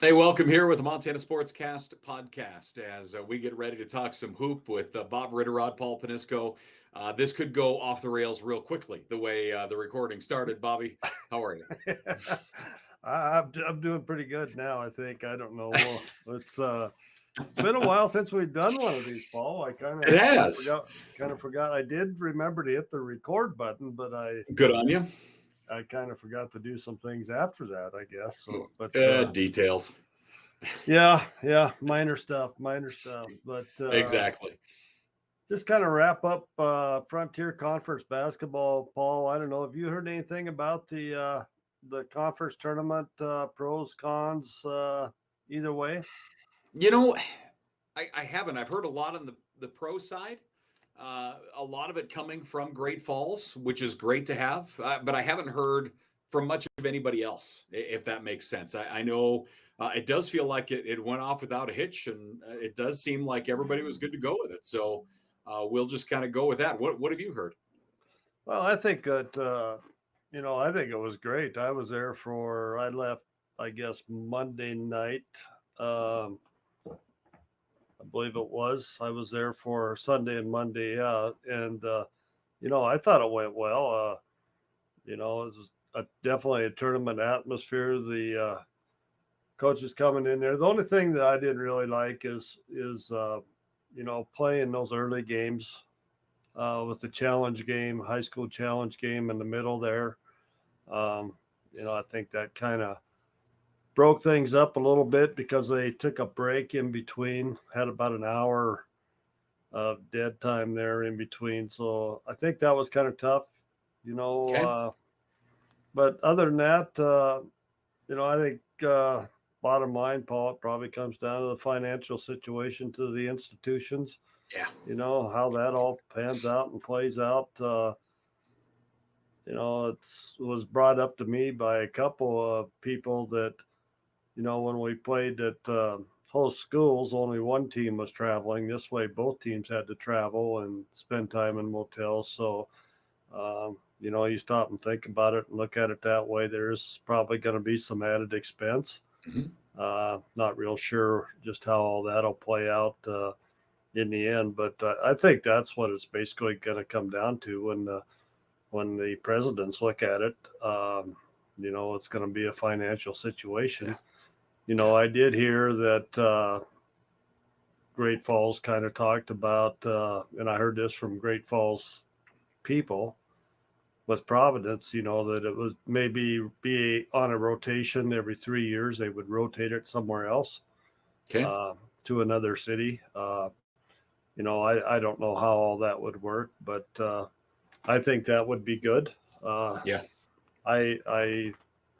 Hey, welcome here with the Montana Sportscast podcast as we get ready to talk some hoop with Bob Ritterod, Paul Panisco. This could go off the rails real quickly the way the recording started. Bobby, how are you? I'm doing pretty good now. I think I don't know. Well, it's been a while since we've done one of these, Paul. I It has. kind of forgot. I did remember to hit the record button, but Good on you. I kind of forgot to do some things after that. I guess so. But Details. yeah, minor stuff. But Exactly. just kind of wrap up Frontier Conference basketball, Paul. I don't know. Have you heard anything about the conference tournament, pros, cons, either way? You know, I haven't. I've heard a lot on the pro side. A lot of it coming from Great Falls, which is great to have, but I haven't heard from much of anybody else, if that makes sense. I know it does feel like it went off without a hitch, and it does seem like everybody was good to go with it. So we'll just kind of go with that. What have you heard? Well, I think that I think it was great. I left, I guess, Monday night. Um, I believe it was. I was there for Sunday and Monday, yeah, and I thought it went well. It was definitely a tournament atmosphere. The coaches coming in there. The only thing that I didn't really like is playing those early games with the challenge game, high school challenge game in the middle there. Um, I think that kind of broke things up a little bit because they took a break in between, had about an hour of dead time there in between. So I think that was kind of tough, you know. Okay. But other than that, I think bottom line, Paul, it probably comes down to the financial situation to the institutions. Yeah. How that all pans out and plays out. It was brought up to me by a couple of people that when we played at host schools, only one team was traveling. This way, both teams had to travel and spend time in motels. So, you stop and think about it and look at it that way. There's probably going to be some added expense. Hmm. Not real sure just how all that'll play out in the end, but I think that's what it's basically going to come down to when the presidents look at it. It's going to be a financial Yeah. situation. Yeah. I did hear that Great Falls kind of talked about, and I heard this from Great Falls people with Providence, that it was maybe be on a rotation every 3 years. They would rotate it somewhere else Okay. uh, to another city. I don't know how all that would work, but I think that would be good. Uh, Yeah. I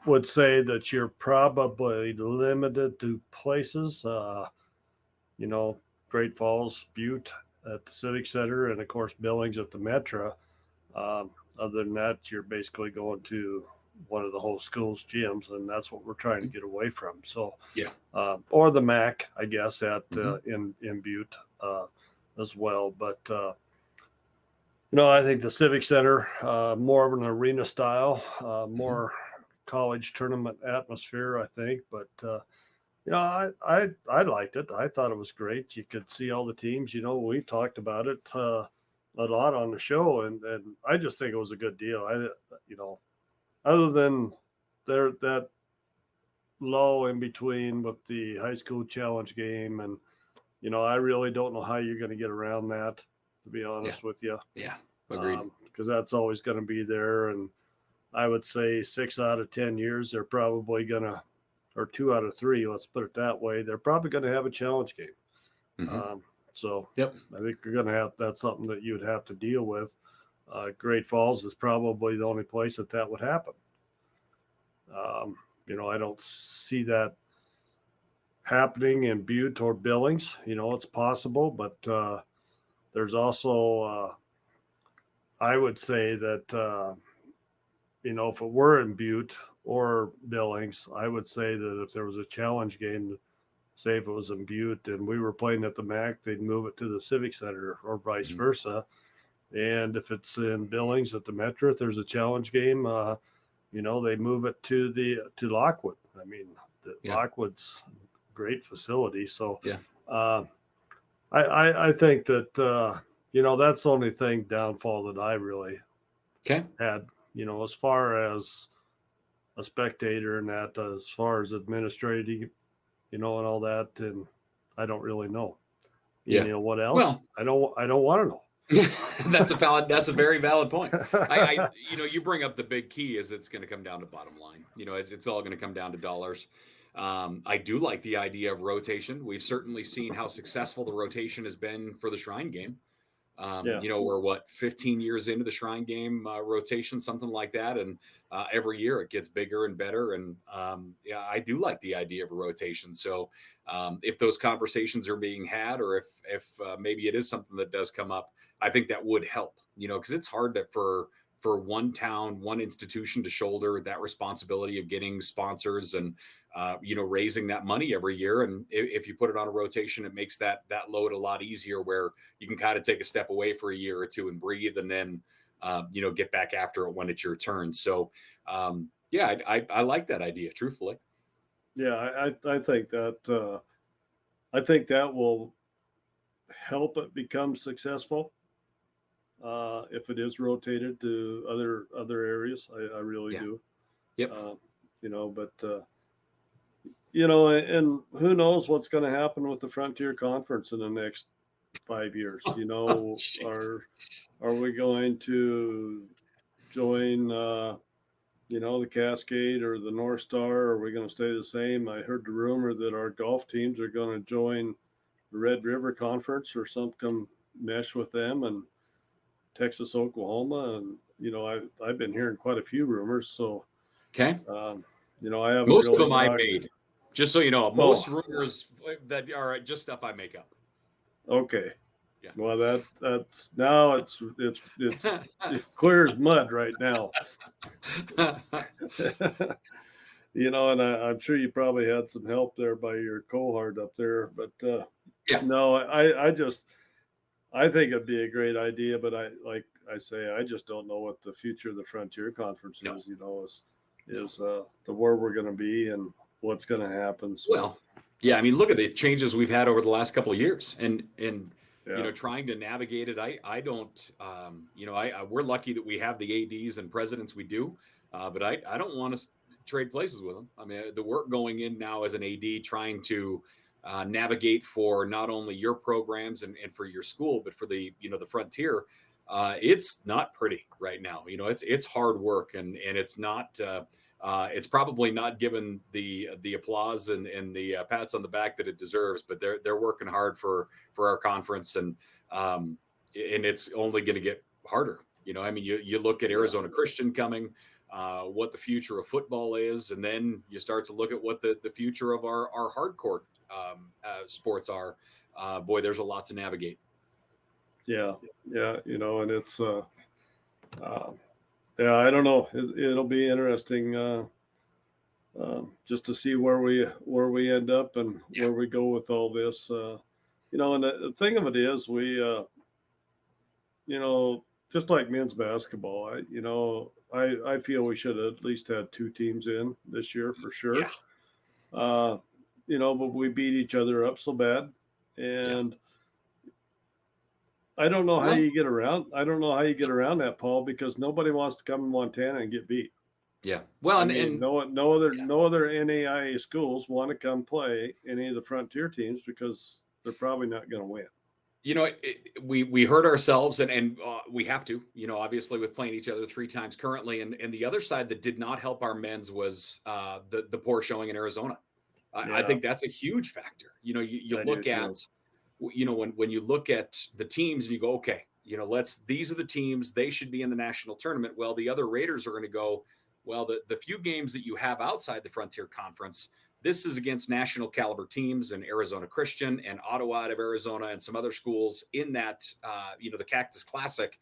would say that you're probably limited to places. You know, Great Falls, Butte at the Civic Center, and of course Billings at the Metra. Other than that, you're basically going to one of the whole school's gyms, and that's what we're trying to Mhm. get away from. So, Yeah. or the MAC, I guess, at Hmm. in Butte as well. But I think the Civic Center, more of an arena style, Hmm. more college tournament atmosphere, I think. But I liked it. I thought it was great. You could see all the teams. We talked about it a lot on the show, and I just think it was a good deal. You know, other than there that low in between with the high school challenge game, and I really don't know how you're going to get around that. To be Yeah. honest with you, Yeah. Agreed. because that's always going to be there, and I would say 6 out of 10 years they're probably going to, or 2 out of 3, let's put it that way, they're probably going to have a challenge game. Hmm. Um, so Yep. I think you're going to have that's something that you would have to deal with. Great Falls is probably the only place that would happen. Um, I don't see that happening in Butte or Billings. It's possible, but there's also, I would say that, if it were in Butte or Billings, I would say that if there was a challenge game, say if it was in Butte and we were playing at the MAC, they'd move it to the Civic Center or vice Hmm. versa. And if it's in Billings at the Metro, if there's a challenge game, they move it to Lockwood. I mean, Yeah. Lockwood's great facility. So Yeah. uh, I think that that's the only thing downfall that I really Okay. had. As far as a spectator and that, as far as administrative, and all that, and I don't really know. Yeah. What else? Well, I don't want to know. that's a very valid point. You bring up the big key is it's going to come down to bottom line. It's all going to come down to dollars. I do like the idea of rotation. We've certainly seen how successful the rotation has been for the Shrine game. Yeah. We're 15 years into the Shrine game rotation, something like that. And every year it gets bigger and better. And yeah, I do like the idea of a rotation. So if those conversations are being had, or if maybe it is something that does come up, I think that would help, because it's hard for one town, one institution to shoulder that responsibility of getting sponsors and raising that money every year. And if you put it on a rotation, it makes that load a lot easier, where you can kind of take a step away for a year or two and breathe, and then get back after it when it's your turn. So yeah, I like that idea, truthfully. Yeah, I think that will help it become successful if it is rotated to other areas. I really Yeah. do. Yep. But and who knows what's going to happen with the Frontier Conference in the next 5 years? Oh, jeez. Are we going to join? The Cascade or the North Star? Are we going to stay the same? I heard the rumor that our golf teams are going to join the Red River Conference or something, mesh with them, and Texas, Oklahoma. And, I've been hearing quite a few rumors. So, Okay. I haven't Most of really them I talked. made. Just so you know, Oh, most rumors that are just stuff I make up. okay. Yeah. Well, that's now it's clear as mud right now. And I'm sure you probably had some help there by your cohort up there, but Yeah. no, I think it'd be a great idea, but I say, I just don't know what the future of the Frontier Conference No. is. No. Is the where we're going to be and what's going to happen. So, Well, yeah, I mean, look at the changes we've had over the last couple of years, and yeah, trying to navigate it. I don't, we're lucky that we have the ads and presidents we do, but I don't want to trade places with them. I mean, the work going in now as an AD, trying to navigate for not only your programs and for your school, but for the Frontier. It's not pretty right now. It's hard work, and it's not. It's probably not given the applause and the pats on the back that it deserves, but they're working hard for our conference, and it's only going to get harder. I mean, you look at Arizona Christian coming, what the future of football is, and then you start to look at what the future of our hardcore sports are. Boy, there's a lot to navigate. yeah, and it's yeah, I don't know. It'll be interesting. Just to see where we end up and Yeah. where we go with all this. And the thing of it is, we, just like men's basketball, I feel we should have at least had two teams in this year for Yeah. sure. Uh, but we beat each other up so bad, Yeah. and I don't know how Well, you get around. I don't know how you get around that, Paul, because nobody wants to come to Montana and get beat. yeah. Well, I and mean, and yeah. no other NAIA schools want to come play any of the Frontier teams because they're probably not going to win. We hurt ourselves, and we have to, obviously, with playing each other 3 times currently, and the other side that did not help our men's was the poor showing in Arizona. I Yeah, think that's a huge factor. You I do look too. at, when you look at the teams and you go, okay, these are the teams, they should be in the national tournament. Well, the other Raiders are going to go, well, the few games that you have outside the Frontier Conference, this is against national caliber teams in Arizona Christian and Ottawa out of Arizona and some other schools in that, the Cactus Classic.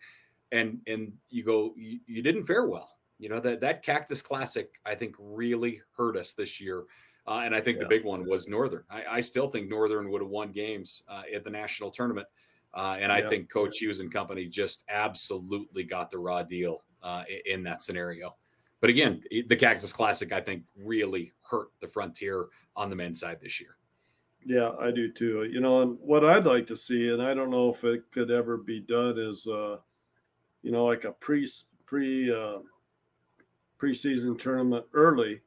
And you go, you didn't fare well. That Cactus Classic, I think, really hurt us this year. And I think the Yeah, big one was Northern. I still think Northern would have won games at the national tournament. And I yeah, think Coach Hughes and company just absolutely got the raw deal in that scenario. But again, the Cactus Classic, I think, really hurt the Frontier on the men's side this year. Yeah, I do too. And what I'd like to see, and I don't know if it could ever be done, is like a preseason tournament early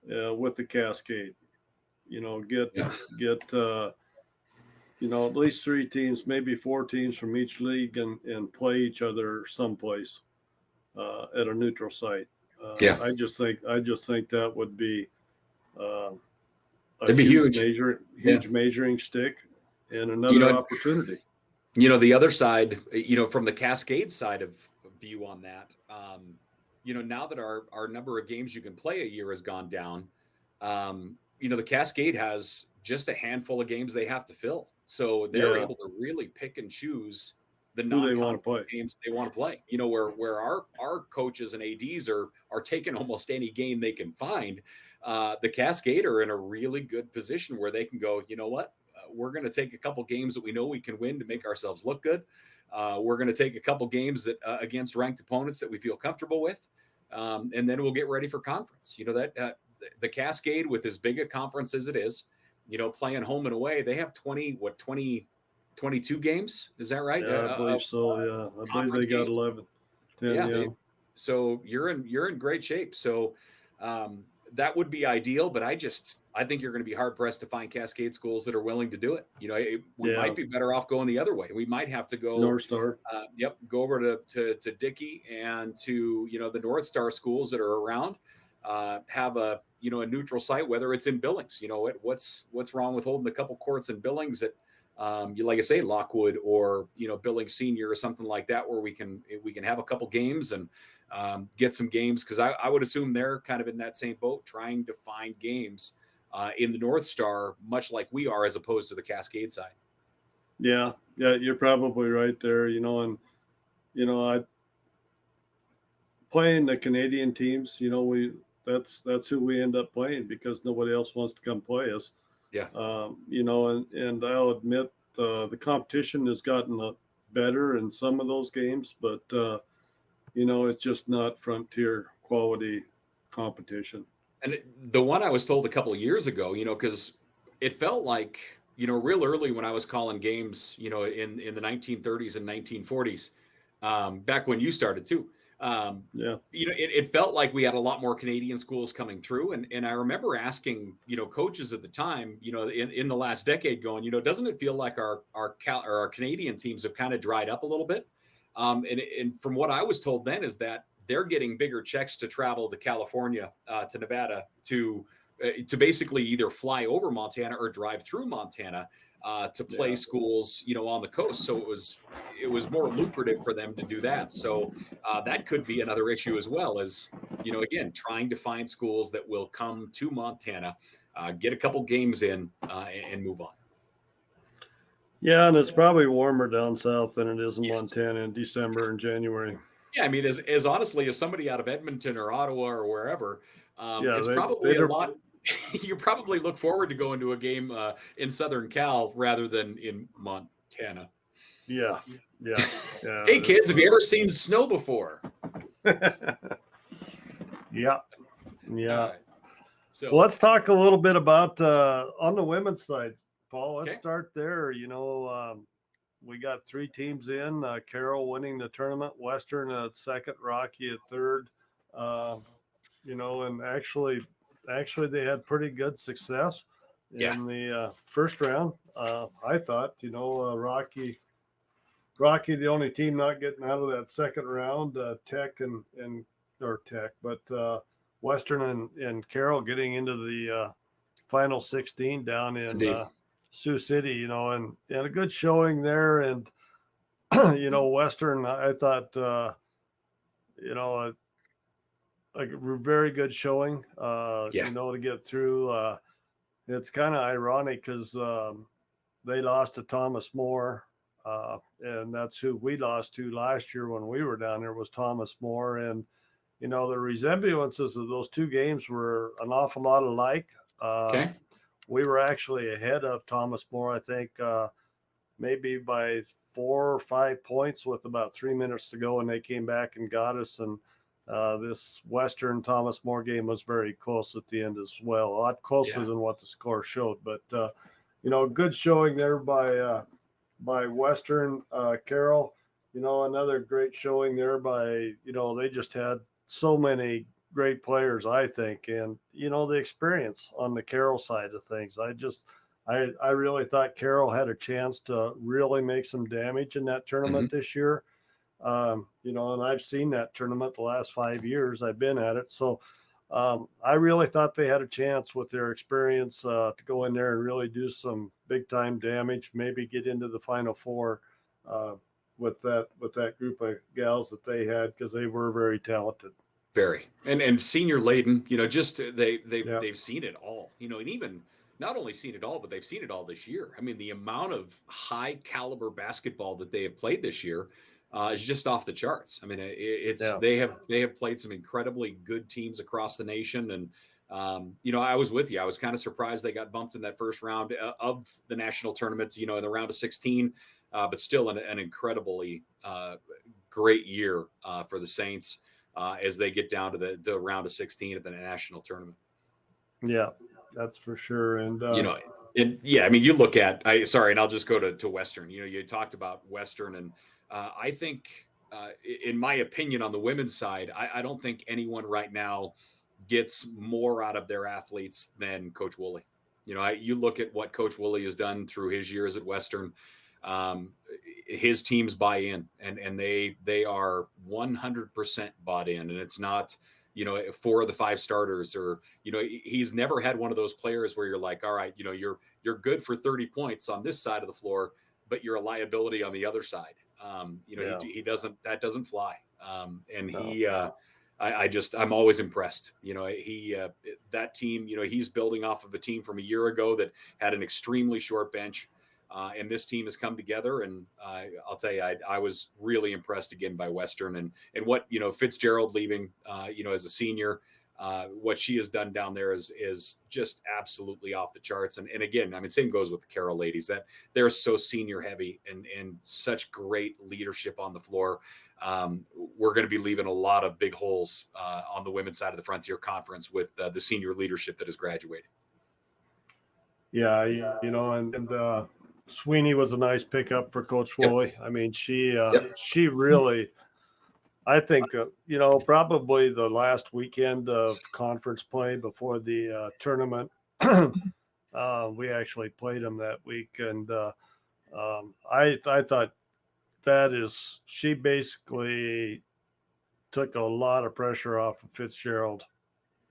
with the Cascade. Get Yeah. get at least 3 teams, maybe 4 teams from each league, and play each other someplace at a neutral site. Yeah. I just think that would be uh, a It'd be huge. Yeah. huge measuring stick and You another know, opportunity. the other side, from the Cascade side of view on that, now that our number of games you can play a year has gone down, the Cascade has just a handful of games they have to fill. So they're Yeah, able to really pick and choose the who they want to non-conference play. games they want to play. Where our coaches and ADs are taking almost any game they can find. The Cascade are in a really good position where they can go, you know what? We're going to take a couple games that we know we can win to make ourselves look good. We're going to take a couple games that against ranked opponents that we feel comfortable with, and then we'll get ready for conference. The Cascade, with as big a conference as it is, playing home and away, they have 22 games. Is that right? Yeah, I believe so. Yeah, I believe Conference they got games. 11, 10. Yeah. Yeah, So you're in great shape. So that would be ideal, but I think you're going to be hard pressed to find Cascade schools that are willing to do it. We yeah. might be better off going the other way. We might have to go, North Star. go over to Dickey and to the North Star schools that are around. Have a a neutral site, whether it's in Billings. What's wrong with holding a couple courts in Billings at like I say, Lockwood or Billings Senior or something like that, where we can have a couple games and get some games, because I would assume they're kind of in that same boat, trying to find games in the North Star, much like we are, as opposed to the Cascade side. Yeah, you're probably right there. I playing the Canadian teams. That's who we end up playing because nobody else wants to come play us. Yeah. And I'll admit the competition has gotten better in some of those games, but it's just not Frontier quality competition. And the one I was told a couple of years ago, because it felt like, real early when I was calling games, in the 1930s and 1940s, back when you started too. Yeah, It felt like we had a lot more Canadian schools coming through. And I remember asking, coaches at the time, in the last decade going, doesn't it feel like our Canadian teams have kind of dried up a little bit? And from what I was told then is that they're getting bigger checks to travel to California, to Nevada, to basically either fly over Montana or drive through Montana to play schools, on the coast. So it was more lucrative for them to do that. So that could be another issue as well, as again, trying to find schools that will come to Montana, get a couple games in, and move on. Yeah, and it's probably warmer down south than it is in Yes. Montana in December and January. Yeah, I mean, as honestly as somebody out of Edmonton or Ottawa or wherever, Yeah, it's they probably a lot. You probably look forward to going to a game in Southern Cal rather than in Montana. yeah, Hey, kids, have you ever seen snow before? Yeah. All right. So Well, let's talk a little bit about on the women's side, Paul. Let's Okay. start there. We got 3 teams in. Carroll winning the tournament, Western at second, Rocky at third. And actually they had pretty good success Yeah. in the first round. I thought, Rocky, the only team not getting out of that second round, Western and Carroll getting into the final 16 down in Indeed. Sioux City, and a good showing there. And, Western, I thought, a very good showing, Yeah. to get through. It's kind of ironic because they lost to Thomas More. And that's who we lost to last year when we were down there, was Thomas More. And, the resemblances of those 2 games were an awful lot alike. Okay. We were actually ahead of Thomas More, I think, maybe by 4 or 5 points with about 3 minutes to go, and they came back and got us. And This Western Thomas More game was very close at the end as well, a lot closer Yeah. than what the score showed. But good showing there by Western Carroll. Another great showing there by they just had so many great players, I think, and the experience on the Carroll side of things. I really thought Carroll had a chance to really make some damage in that tournament this year. And I've seen that tournament the last 5 years I've been at it. So I really thought they had a chance with their experience to go in there and really do some big time damage, maybe get into the Final Four uh, with that group of gals that they had, because they were very talented. Very. And senior laden, just Yeah, they've seen it all, and even not only seen it all, but they've seen it all this year. I mean, the amount of high caliber basketball that they have played this year is just off the charts. I mean, it's yeah, they have played some incredibly good teams across the nation, and I was with you. I was kind of surprised they got bumped in that first round of the national tournament, in the round of 16, but still an incredibly great year for the Saints as they get down to the round of 16 at the national tournament. yeah, that's for sure. And You know, and yeah, I mean, you look at and I'll just go to Western. You talked about Western, and I think, in my opinion, on the women's side, I don't think anyone right now gets more out of their athletes than Coach Woolley. You look at what Coach Woolley has done through his years at Western. Um, his teams buy in, and they are 100% bought in, and it's not 4 of the 5 starters, or he's never had one of those players where you're like, all right, you're good for 30 points on this side of the floor, but you're a liability on the other side. yeah, He doesn't, that doesn't fly. And no, I'm always impressed. That team, he's building off of a team from a year ago that had an extremely short bench. And this team has come together, and I'll tell you, I was really impressed again by Western, and what Fitzgerald leaving, as a senior, what she has done down there is just absolutely off the charts. And again, I mean, same goes with the Carroll ladies, that they're so senior heavy and such great leadership on the floor. We're going to be leaving a lot of big holes on the women's side of the Frontier Conference with the senior leadership that has graduated. yeah, and Sweeney was a nice pickup for Coach Yep. Woolley. I mean, Yep. she really, I think, probably the last weekend of conference play before the tournament. We actually played them that week, and I thought she basically took a lot of pressure off of Fitzgerald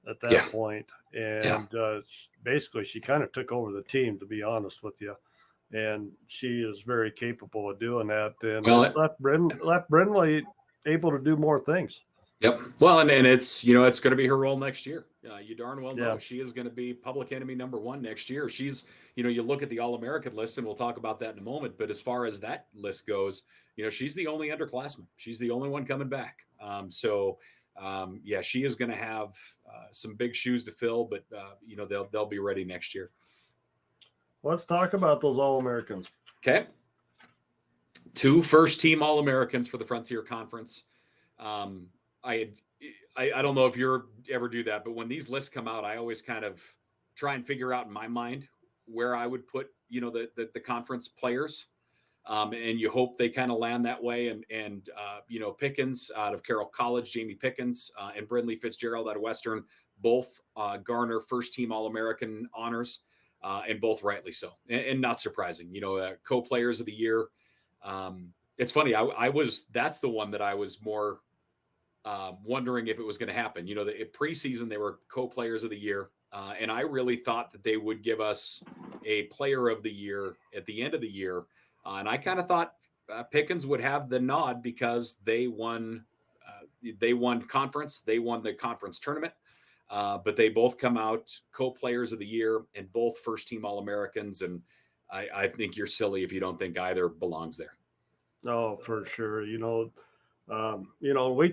at that Yeah. point, Yeah. and basically she kind of took over the team, to be honest with you. And she is very capable of doing that, and Well, it left Brindley able to do more things. yep. Well, and it's it's going to be her role next year. You darn well know Yeah, she is going to be public enemy #1 next year. She's you look at the All American list, and we'll talk about that in a moment. But as far as that list goes, she's the only underclassman. She's the only one coming back. Yeah, she is going to have some big shoes to fill, but they'll be ready next year. let's talk about those All-Americans. Okay. 2 first-team All-Americans for the Frontier Conference. Um, I don't know if you ever do that, but when these lists come out, I always kind of try and figure out in my mind where I would put the conference players, and you hope they kind of land that way. And Pickens out of Carroll College, Jamie Pickens, and Brindley Fitzgerald out of Western, both garner first-team All-American honors, and both rightly so, and not surprising. Co-players of the year. It's funny. That's the one that I was more wondering if it was going to happen. The preseason they were co-players of the year, and I really thought that they would give us a player of the year at the end of the year, and I kind of thought Pickens would have the nod because they won. They won conference. They won the conference tournament. But they both come out co-players of the year and both first-team All-Americans, and I think you're silly if you don't think either belongs there. Oh, for sure. We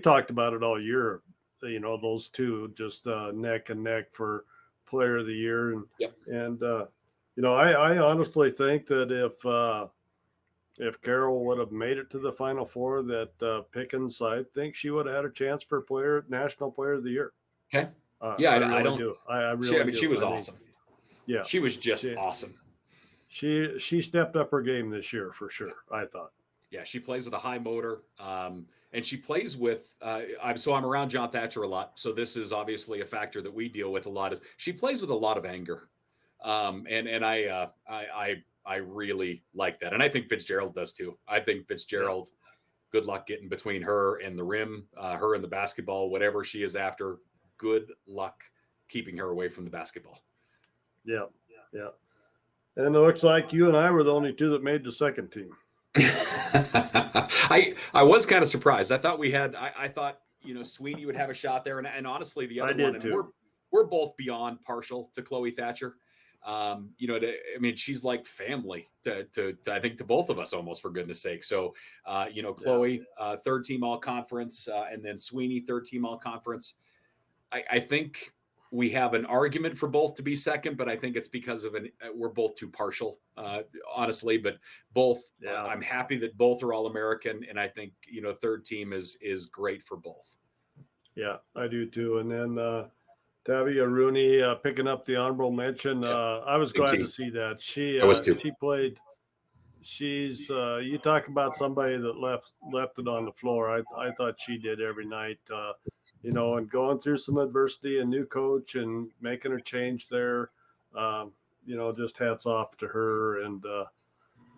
talked about it all year. Those two just neck and neck for player of the year, and Yep. and I honestly think that if Carroll would have made it to the Final Four, that Pickens, I think she would have had a chance for National Player of the Year. Okay. Yeah, I I really don't. do. I She, I really mean, she do. was I think, awesome. yeah, She was just she awesome. she stepped up her game this year for sure. I thought. Yeah, she plays with a high motor, and she plays with. I'm around John Thatcher a lot, so this is obviously a factor that we deal with a lot. Is she plays with a lot of anger, and I really like that, and I think Fitzgerald does too. I think Yeah, Fitzgerald. Good luck getting between her and the rim, her and the basketball, whatever she is after. Good luck keeping her away from the basketball. yeah, yeah. And it looks like you and I were the only two that made the second team. I was kind of surprised. I thought I thought Sweeney would have a shot there, and honestly the I other one, did and too. we're both beyond partial to Chloe Thatcher. I mean, she's like family to I think to both of us almost, for goodness sake. So Yeah, Chloe, third team all conference, and then Sweeney, third team all conference. I think we have an argument for both to be second, but I think it's because of we're both too partial, honestly. But both, yeah, I'm happy that both are all American, and I think third team is great for both. yeah. I do too. And then Tavia Rooney picking up the honorable mention. Yep, I was big glad to T. see that I was too. she played. She's you talk about somebody that left it on the floor. I thought she did every night. And going through some adversity, a new coach, and making a change there. Um, just hats off to her, and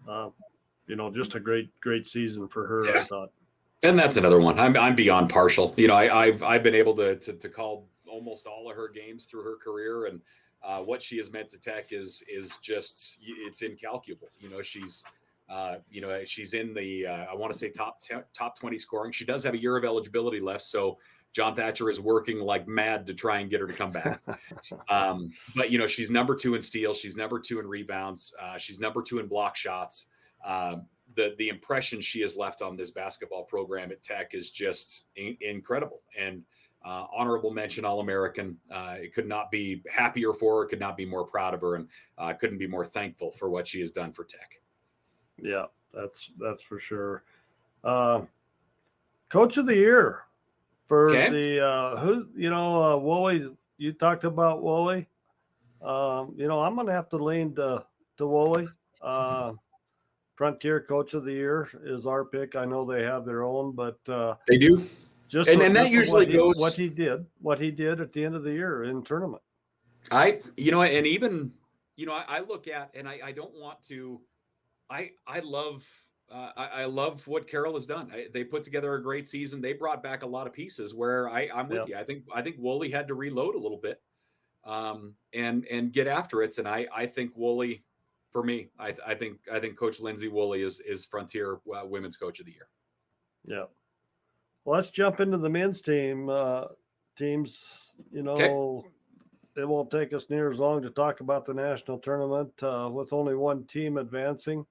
uh, just a great season for her. I Yeah, thought. and that's another one. I'm beyond partial. I've been able to call almost all of her games through her career, and what she has meant to Tech is just it's incalculable. She's in the I want to say top 20 scoring. She does have a year of eligibility left, so John Thatcher is working like mad to try and get her to come back. But she's number 2 in steals, she's number 2 in rebounds, she's number 2 in block shots. The impression she has left on this basketball program at Tech is just incredible, and honorable mention All American. It could not be happier for her, could not be more proud of her, and couldn't be more thankful for what she has done for Tech. Yeah, that's for sure. Uh, Coach of the year for Okay. the Woolley. You talked about Woolley. I'm going to have to lean to Woolley. Frontier Coach of the Year is our pick. I know they have their own, but They do, just and that just usually what goes. he did at the end of the year in tournament. And even I look at, and I don't want to. I love I love what Carroll has done. They put together a great season. They brought back a lot of pieces. Where I'm with Yep. you. I think Woolley had to reload a little bit, and get after it. And I think Woolley, for me, I think Coach Lindsay Woolley is Frontier Women's Coach of the Year. Yeah. Well, let's jump into the men's teams. Okay. It won't take us near as long to talk about the national tournament with only one team advancing,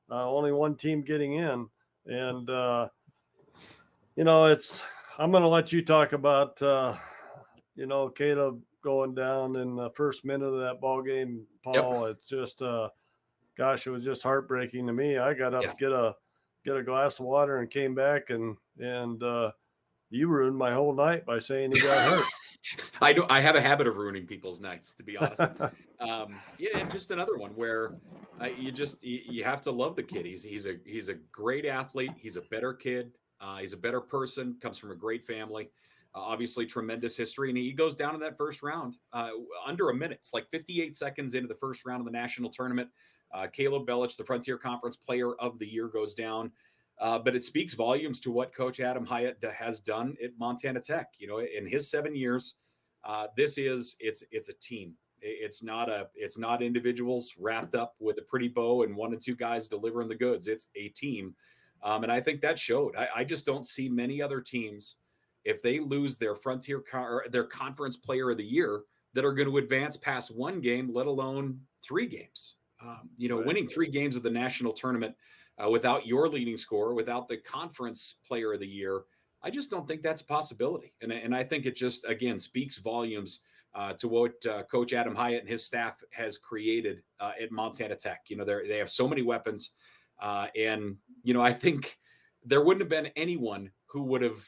only one team getting in. And, it's, I'm going to let you talk about, Caleb going down in the first minute of that ball game, Yep. Paul. It's just, gosh, it was just heartbreaking to me. I got up Yeah. to get a glass of water and came back and you ruined my whole night by saying he got hurt. I have a habit of ruining people's nights, to be honest. Yeah, and just another one where you have to love the kid. He's a great athlete. He's a better kid. He's a better person. Comes from a great family. Obviously, tremendous history, and he goes down in that first round under a minute. It's like 58 seconds into the first round of the national tournament. Caleb Bellich, the Frontier Conference Player of the Year, goes down. But it speaks volumes to what Coach Adam Hyatt has done at Montana Tech. In his 7 years, it's a team. It's not individuals wrapped up with a pretty bow and 1 and 2 guys delivering the goods. It's a team, and I think that showed. I just don't see many other teams, if they lose their or their Conference Player of the Year, that are going to advance past 1 game, let alone 3 games. Right. Winning 3 games of the national tournament without your leading scorer, without the Conference Player of the Year, I just don't think that's a possibility. And I think it just, again, speaks volumes to what Coach Adam Hyatt and his staff has created at Montana Tech. They have so many weapons. And, I think there wouldn't have been anyone who would have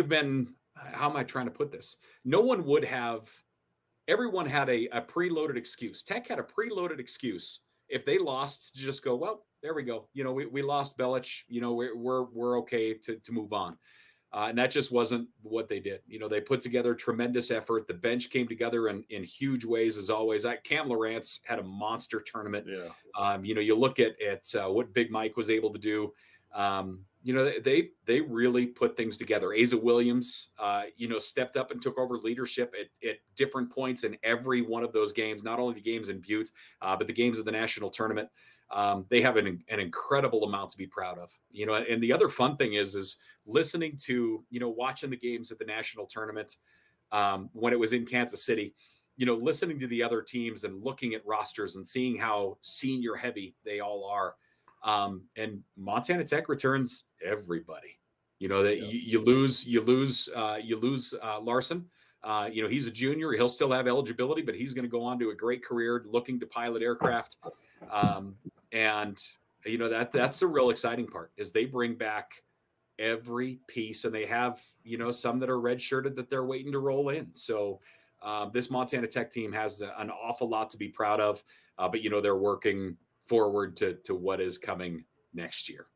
been, how am I trying to put this? No one would have, everyone had a preloaded excuse. Tech had a preloaded excuse if they lost to just go, well, there we go. We lost Belich. We're okay to move on. And that just wasn't what they did. They put together tremendous effort. The bench came together in huge ways, as always. Cam Lawrence had a monster tournament. Yeah. You look at what Big Mike was able to do. They really put things together. Asa Williams, stepped up and took over leadership at different points in every one of those games, not only the games in Butte, but the games of the national tournament. They have an incredible amount to be proud of, and the other fun thing is listening to, watching the games at the national tournament when it was in Kansas City, listening to the other teams and looking at rosters and seeing how senior heavy they all are. And Montana Tech returns everybody. That you lose Larson. He's a junior. He'll still have eligibility, but he's going to go on to a great career looking to pilot aircraft. And that's the real exciting part is they bring back every piece, and they have, some that are redshirted that they're waiting to roll in. So this Montana Tech team has an awful lot to be proud of, but they're working forward to what is coming next year.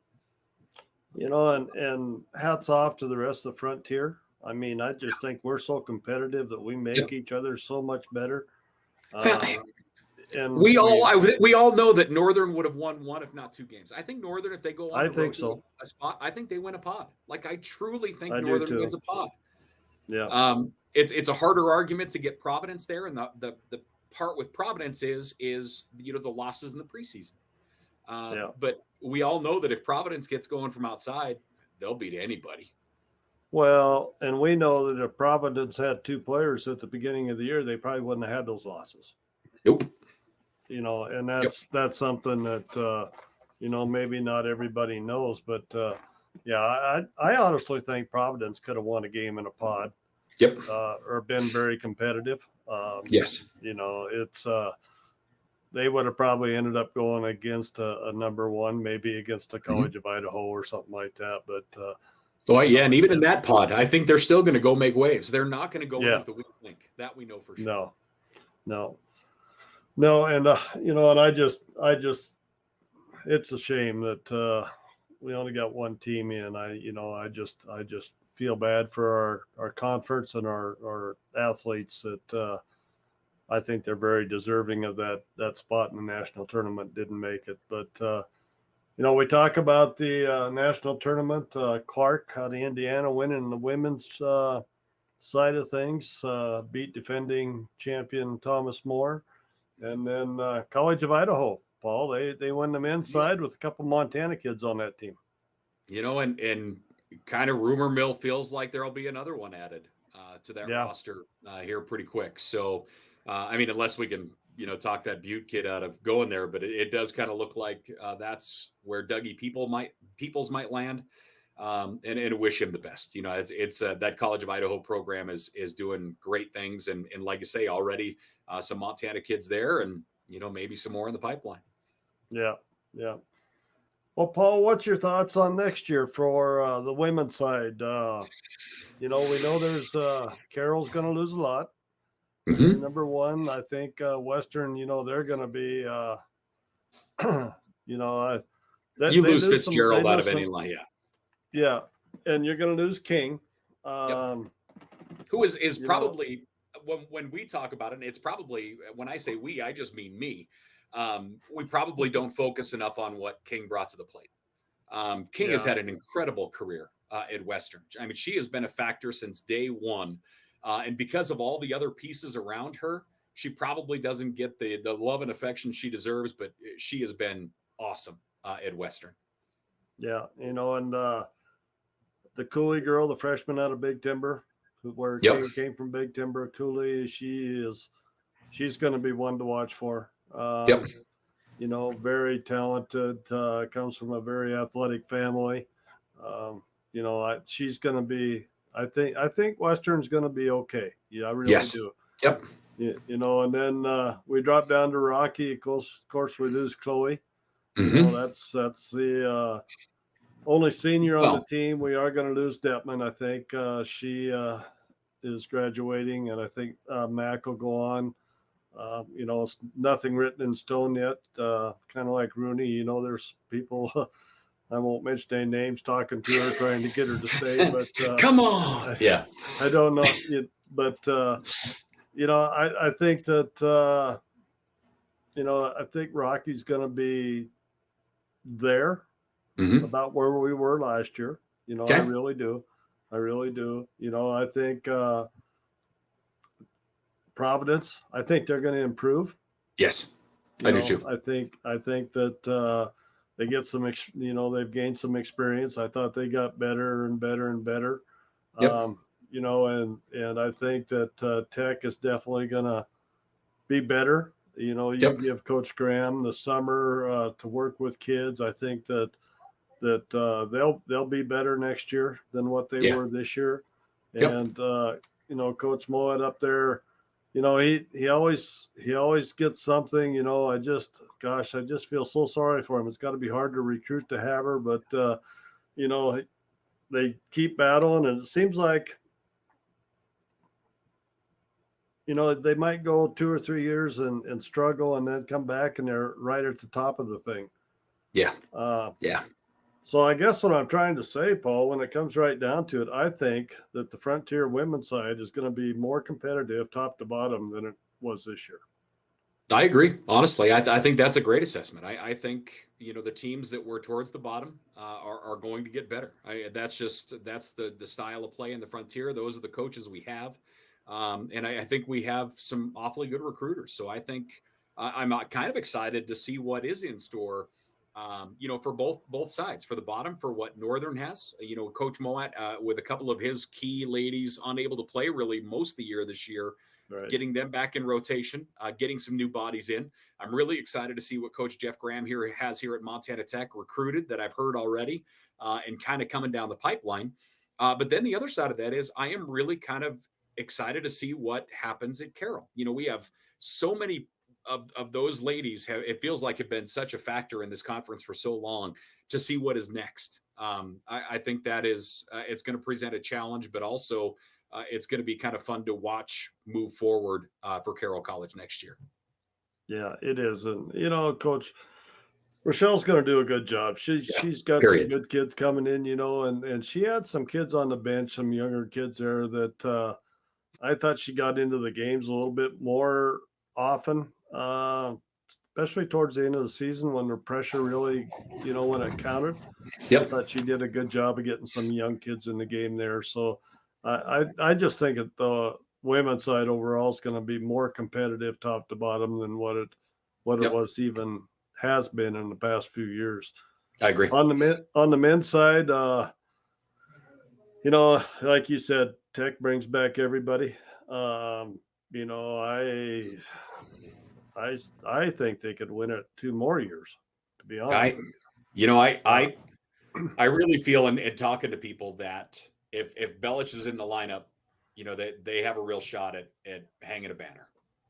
And hats off to the rest of the Frontier. I mean, I just think we're so competitive that we make each other so much better. And we all know that Northern would have won one, if not two games. I think Northern, if they go on a spot, I think they win a pod. Like, I truly think Northern wins a pod. Yeah. It's a harder argument to get Providence there, and the part with Providence is the losses in the preseason. But we all know that if Providence gets going from outside, they'll beat anybody. Well, and we know that if Providence had two players at the beginning of the year, they probably wouldn't have had those losses. Nope. And that's something that maybe not everybody knows, but I honestly think Providence could have won a game in a pod. Yep. Or been very competitive. Yes. It's they would have probably ended up going against a number one, maybe against a College of Idaho or something like that. But and even in that pod, I think they're still going to go make waves. They're not going to go as the weak link. That we know for sure. No, and and I just it's a shame that we only got one team in. I just feel bad for our conference and our athletes that I think they're very deserving of that spot in the national tournament. Didn't make it, but we talk about the national tournament. Clark out of Indiana winning the women's side of things, beat defending champion Thomas More, and then College of Idaho, Paul. They win the men's side with a couple Montana kids on that team. And kind of rumor mill feels like there'll be another one added to that roster here pretty quick. So, unless we can, talk that Butte kid out of going there, but it does kind of look like that's where Dougie Peoples might land, and wish him the best. It's that College of Idaho program is doing great things, and like you say, already some Montana kids there, and maybe some more in the pipeline. Yeah. Well, Paul, what's your thoughts on next year for the women's side? We know there's Carroll's going to lose a lot. Mm-hmm. Number one, I think Western, they're going to be, you lose Fitzgerald out of any line, yeah, and you're going to lose King, who is probably when we talk about it. And it's probably, when I say we, I just mean me. We probably don't focus enough on what King brought to the plate. King has had an incredible career at Western. I mean, she has been a factor since day one. And because of all the other pieces around her, she probably doesn't get the love and affection she deserves, but she has been awesome at Western. Yeah, and the Cooley girl, the freshman out of Big Timber, where came from Big Timber, Cooley, she's going to be one to watch for. Very talented, comes from a very athletic family. She's going to be, I think Western's going to be okay. Yeah, I really do. Yep. And then we drop down to Rocky. Of course, we lose Chloe. Hmm. That's the only senior on the Well, team. We are going to lose Detman. I think she is graduating, and I think Mac will go on. It's nothing written in stone yet. Kind of like Rooney, there's people. I won't mention any names talking to her, trying to get her to stay, but come on. I, Yeah. I don't know. But I think that I think Rocky's going to be there Hmm. about where we were last year. I Okay. really do. I really do. I think Providence. I think they're going to improve. Yes, I do too. I think that they get some. They've gained some experience. I thought they got better and better and better. Yep. And I think that Tech is definitely going to be better. You Yep. give Coach Graham the summer to work with kids. I think that they'll be better next year than what they Yeah. were this year. Yep. And Coach Moet up there, he always gets something. I just feel so sorry for him. It's got to be hard to recruit to Haver, but you know they keep battling, and it seems like they might go 2 or 3 years and struggle, and then come back and they're right at the top of the thing. Yeah. Uh, Yeah. So I guess what I'm trying to say, Paul, when it comes right down to it, I think that the Frontier women's side is going to be more competitive top to bottom than it was this year. I agree. Honestly, I think that's a great assessment. I think the teams that were towards the bottom are going to get better. That's the style of play in the Frontier. Those are the coaches we have, and I think we have some awfully good recruiters. So I think I'm kind of excited to see what is in store. For both sides, for the bottom, for what Northern has. Coach Moet with a couple of his key ladies unable to play really most of the year this year, Right. getting them back in rotation, getting some new bodies in. I'm really excited to see what Coach Jeff Graham has here at Montana Tech recruited that I've heard already, and kind of coming down the pipeline. But then the other side of that is I am really kind of excited to see what happens at Carroll. We have so many of those ladies it feels like have been such a factor in this conference for so long to see what is next. I think that is it's going to present a challenge, but also it's going to be kind of fun to watch move forward for Carroll College next year. Yeah, it is. And, Coach Rochelle's going to do a good job. She's Yeah. she's got some Period. good kids coming in, and she had some kids on the bench, some younger kids there that I thought she got into the games a little bit more often, especially towards the end of the season when the pressure really, when it counted. I Yep. thought she did a good job of getting some young kids in the game there. So I just think that the women's side overall is going to be more competitive top to bottom than what it Yep. was even has been in the past few years. I agree. On the men's side, like you said, Tech brings back everybody. Um, you know, I I think they could win it 2 more years. To be honest I, with you know, I, you. I, I really feel in talking to people that if Belich is in the lineup, that they have a real shot at hanging a banner.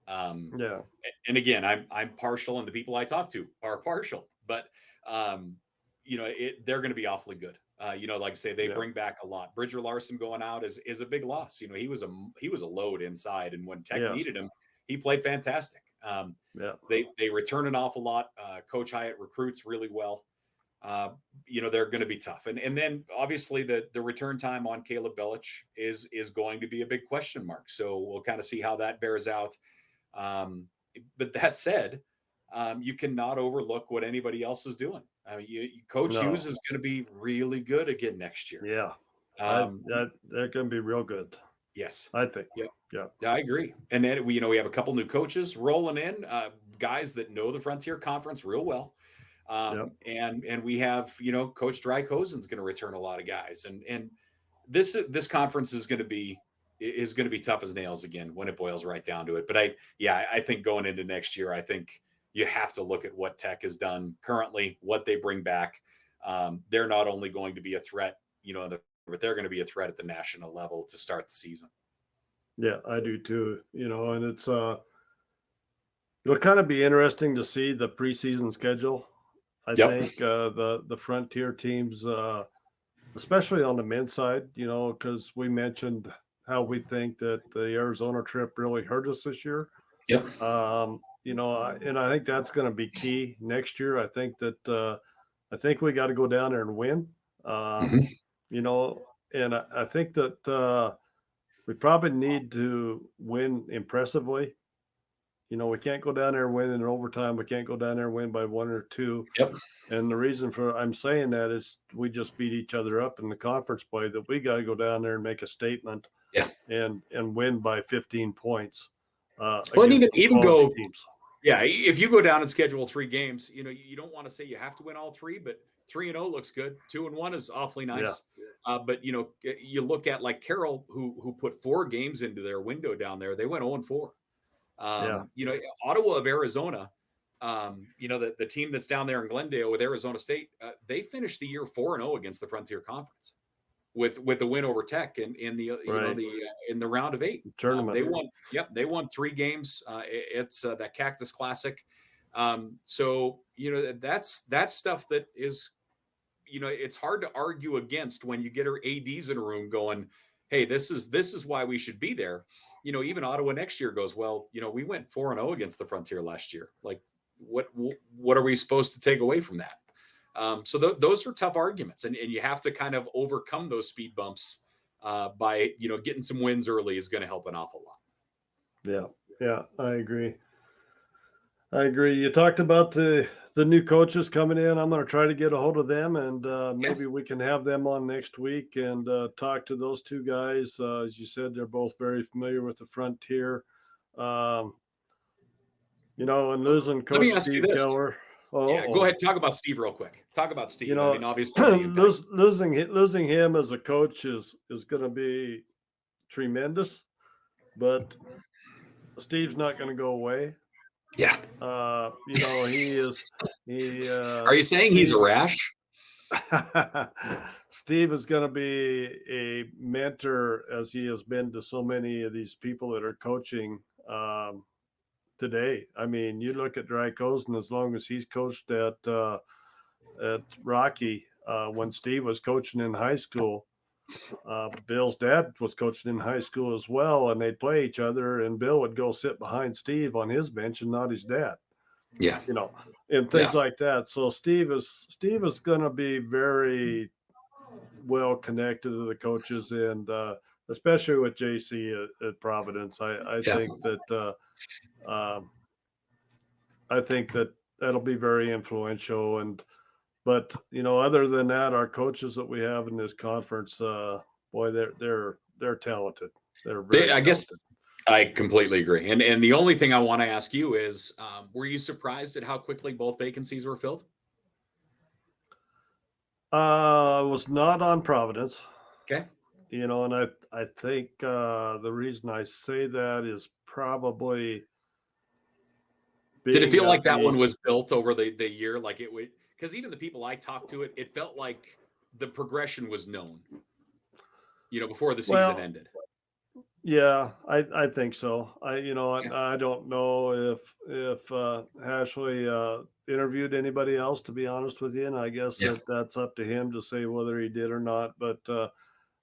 Um, Yeah. and again, I'm partial, and the people I talk to are partial, but um, they're going to be awfully good. Like I say, they Yeah. bring back a lot. Bridger Larson going out is a big loss. He was a load inside, and when Tech Yes. needed him, he played fantastic. Yeah. They return an awful lot. Coach Hyatt recruits really well. uh, they're going to be tough. And then obviously the return time on Caleb Belich is going to be a big question mark. So we'll kind of see how that bears out. But that said, you cannot overlook what anybody else is doing. I mean, Coach Hughes No. is going to be really good again next year. Yeah. Um, They're going to be real good. yes. I think. Yep. Yeah. I agree. And then we have a couple new coaches rolling in, guys that know the Frontier Conference real well. Yep. And we have Coach Drykosen's going to return a lot of guys, and this conference is going to be tough as nails again when it boils right down to it. But I think going into next year, I think you have to look at what Tech has done currently, what they bring back. They're not only going to be a threat, but they're going to be a threat at the national level to start the season. Yeah, I do too. And it'll kind of be interesting to see the preseason schedule. I Yep. think the Frontier teams, especially on the men's side, because we mentioned how we think that the Arizona trip really hurt us this year. Yep. And I think that's going to be key next year. I think we got to go down there and win. Um, Hmm. and I think that we probably need to win impressively. We can't go down there and win in overtime. We can't go down there and win by one or two. Yep. And the reason for I'm saying that is we just beat each other up in the conference play. That we got to go down there and make a statement Yeah. and win by 15 points Well, and against some even quality go, teams. yeah, if you go down and schedule 3 games, you don't want to say you have to win all three, but 3-0 looks good. 2-1 is awfully Yeah, nice. But you look at like Carroll, who put 4 games into their window down there. They went 0-4. yeah, Ottawa of Arizona, the team that's down there in Glendale with Arizona State, they finished the year 4-0 against the Frontier Conference with the win over Tech in the right. in the round of 8. Tournament. They won. Yep, they won 3 games. It's that Cactus Classic. So that's stuff that is it's hard to argue against when you get our ads in a room going, hey, this is why we should be there. Even Ottawa next year goes, well, we went 4-0 against the Frontier last year. Like what are we supposed to take away from that? So those are tough arguments, and you have to kind of overcome those speed bumps by getting some wins early is going to help an awful lot. Yeah, I agree. You talked about the new coaches coming in. I'm going to try to get a hold of them, and Yeah. maybe we can have them on next week and talk to those two guys. As you said, they're both very familiar with the Frontier. Um, and losing Let me Coach ask you Steve this. Keller. Yeah, go Oh, ahead. Talk about Steve real quick. Talk about you Steve. I know, mean, obviously the impact. losing him as a coach is going to be tremendous, but Steve's not going to go away. Yeah. He is he Are you saying he's a Steve rash? Steve is going to be a mentor as he has been to so many of these people that are coaching today. I mean, you look at Drykosen, as long as he's coached at Rocky, when Steve was coaching in high school, Bill's dad was coaching in high school as well, and they'd play each other, and Bill would go sit behind Steve on his bench and not his dad. Yeah. And Yeah. things like that. So Steve is going to be very well connected to the coaches, and especially with JC at Providence. Yeah. Um, I think that that'll be very influential. But other than that, our coaches that we have in this conference, boy, they're talented. They're very I guess talented. I completely agree. And the only thing I want to ask you is, were you surprised at how quickly both vacancies were filled? Was not on Providence. Okay. And I think the reason I say that is probably Did it being feel at like that one the was built over the year? Like it would, because even the people I talked to, it felt like the progression was known, before the season well, ended. yeah, I think so. Yeah. I don't know if Ashley interviewed anybody else, to be honest with you, and I guess Yeah. that's up to him to say whether he did or not. But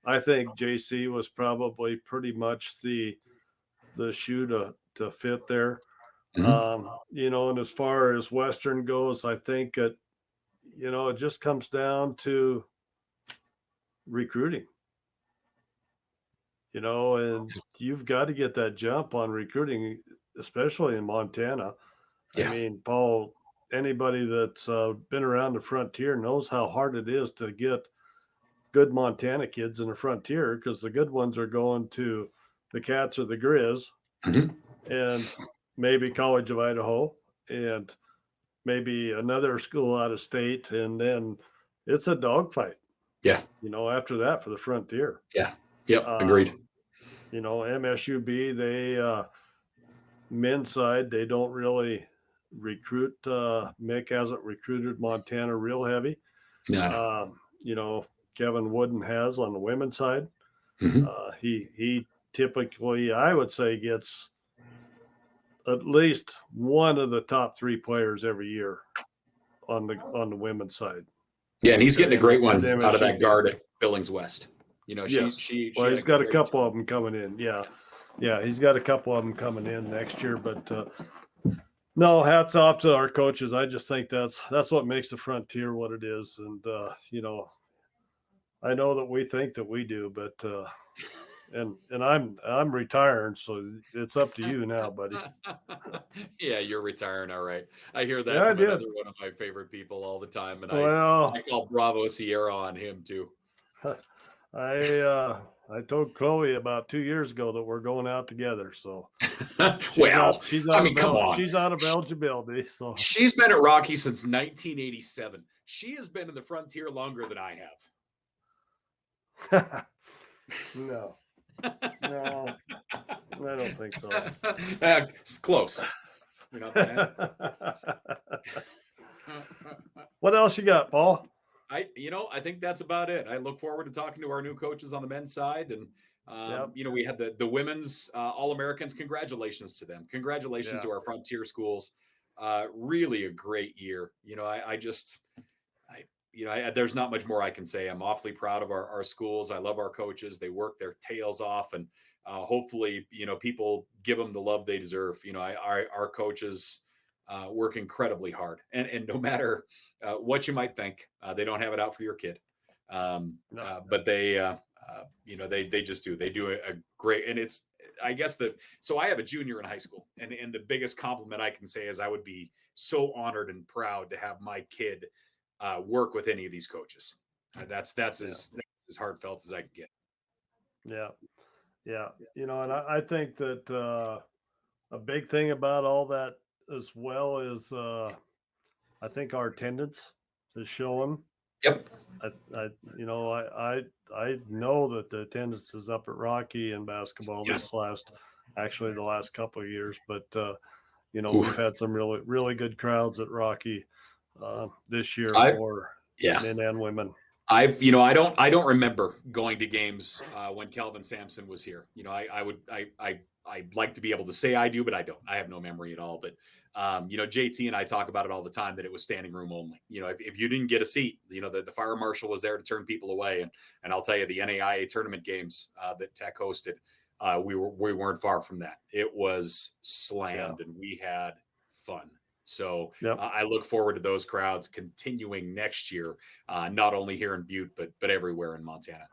I think JC was probably pretty much the shoe to fit there. Mhm. And as far as Western goes, I think it just comes down to recruiting. And you've got to get that jump on recruiting, especially in Montana. I Yeah. mean, Paul, anybody that's been around the frontier knows how hard it is to get good Montana kids in the frontier, because the good ones are going to the Cats or the Grizz Mhm. and maybe College of Idaho and maybe another school out of state. And then it's a dogfight, Yeah. after that for the frontier. Yeah. Yep. Agreed. MSUB, they men's side, they don't really recruit. Mick hasn't recruited Montana real heavy. No. Kevin Wooden has on the women's side. Mhm. He typically, I would say, gets at least one of the top 3 players every year. on the women's side. Yeah, and he's getting a great one Him and out of that Shane. guard at Billings West. You know, Yes. she Well, had he's got a great couple job. of them coming in. Yeah, he's got a couple of them coming in next year. But no, hats off to our coaches. I just think that's what makes the Frontier what it is. And you know, I know that we think that we do, but and I'm retiring, so it's up to you now, buddy. Yeah, you're retiring. All right. I hear that Yeah, I from did. another one of my favorite people all the time. And Well, I call Bravo Sierra on him too. I told Chloe about 2 years ago that we're going out together. So Well, I mean, come on. she's out of eligibility. So She's been at Rocky since 1987. She has been in the Frontier longer than I no, no, I don't think so. It's close. You're not bad. What else you got, Paul? I think that's about it. I look forward to talking to our new coaches on the men's side, and Yep. we had the women's All-Americans. Congratulations to them. Congratulations Yeah. to our Frontier schools. Really a great year. There's not much more I can say. I'm awfully proud of our schools. I love our coaches. They work their tails off, and hopefully, people give them the love they deserve. Our coaches work incredibly hard, and no matter what you might think, they don't have it out for your kid. No. But they just do. They do a great, and it's I guess so I have a junior in high school, and the biggest compliment I can say is I would be so honored and proud to have my kid work with any of these coaches. That's as heartfelt as I can get. Yeah. And I think that a big thing about all that as well is I think our attendance is showing. Yep. I know that the attendance is up at Rocky in basketball Yeah. the last couple of years, but Oof. we've had some really, really good crowds at Rocky this year for men and women. I don't remember going to games when Kelvin Sampson was here. I'd like to be able to say I do, but I don't. I have no memory at all. But JT and I talk about it all the time that it was standing room only. If you didn't get a seat, the fire marshal was there to turn people away. And I'll tell you, the NAIA tournament games that Tech hosted, we weren't far from that. It was slammed, and we had fun. So I look forward to those crowds continuing next year, not only here in Butte, but everywhere in Montana.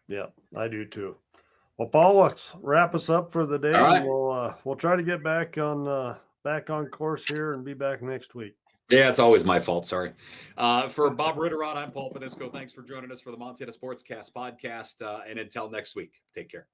Yeah, I do too. Well, Paul, let's wrap us up for the day. All right. And we'll try to get back on course here and be back next week. Yeah, it's always my fault. Sorry. For Bob Ritterod, I'm Paul Panisco. Thanks for joining us for the Montana Sportscast podcast. And until next week, take care.